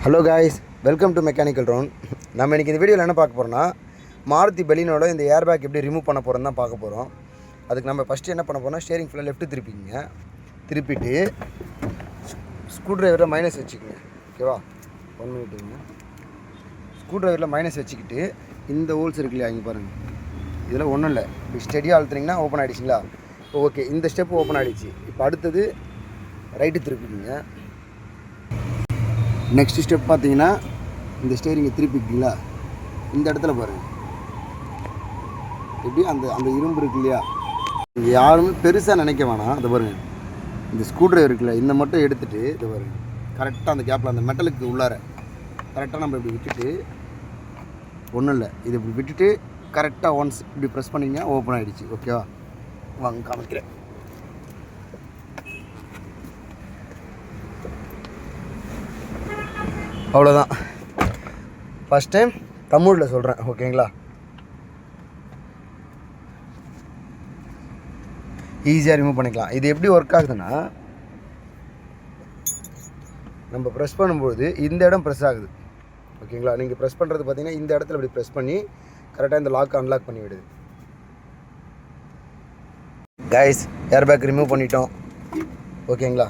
Hello guys, welcome to mechanical round. நம்ம இன்றைக்கி இந்த வீடியோவில் என்ன பார்க்க போகிறோம்னா, மாருதி பெலினோட இந்த ஏர் பேக் எப்படி ரிமூவ் பண்ண போகிறோன்னு தான் பார்க்க போகிறோம். அதுக்கு நம்ம ஃபஸ்ட்டு என்ன பண்ண போகிறோம்னா, ஸ்டேரிங் ஃபுல்லாக லெஃப்ட்டு திருப்பிட்டு ஸ்க்ரூ ட்ரைவரில் மைனஸ் வச்சுக்கோங்க. ஓகேவா? 1 மினிட்டுங்க. ஸ்க்ரூ ட்ரைவரில் மைனஸ் வச்சுக்கிட்டு இந்த ஹோல்ஸ் இருக்கு இல்லையா, இங்கே பாருங்கள். இதில் ஒன்றும் இல்லை, இப்படி ஸ்டெடியாக அழுத்துனீங்கன்னா ஓப்பன் ஆகிடுச்சிங்களா? இப்போ ஓகே, இந்த ஸ்டெப்பு ஓப்பன் ஆகிடுச்சு. இப்போ அடுத்தது ரைட்டு திருப்பிக்கிங்க. நெக்ஸ்ட் ஸ்டெப் பார்த்தீங்கன்னா, இந்த ஸ்டேரிங்கை திருப்பிக்கிங்களா, இந்த இடத்துல பாருங்கள். எப்படி அந்த அந்த இரும்பு இருக்கு இல்லையா, இங்கே யாருமே பெருசாக நினைக்க வேணாம். அதை பாருங்கள், இந்த ஸ்க்ரூ ட்ரைவர் இருக்குல்ல, இந்த மட்டும் எடுத்துகிட்டு இதை பாருங்கள், கரெக்டாக அந்த கேப்பில் அந்த மெட்டலுக்கு உள்ளார கரெக்டாக நம்ம இப்படி விட்டுட்டு, ஒன்றும் இல்லை, இது இப்படி விட்டுட்டு கரெக்டாக ஒன்ஸ் இப்படி ப்ரெஸ் பண்ணிங்கன்னா ஓப்பன் ஆகிடுச்சு. ஓகேவா? வாங்க காமிக்கிறேன். அவ்வளோதான். ஃபஸ்ட் டைம் தமிழில் சொல்கிறேன், ஓகேங்களா? ஈஸியாக ரிமூவ் பண்ணிக்கலாம். இது எப்படி ஒர்க் ஆகுதுன்னா, நம்ம ப்ரெஸ் பண்ணும்போது இந்த இடம் ப்ரெஸ் ஆகுது. ஓகேங்களா? நீங்கள் ப்ரெஸ் பண்ணுறது பார்த்தீங்கன்னா, இந்த இடத்துல இப்படி ப்ரெஸ் பண்ணி கரெக்டாக இந்த லாக் அன்லாக் பண்ணி விடுது. கைஸ், ஏர் பேக் ரிமூவ் பண்ணிட்டோம். ஓகேங்களா?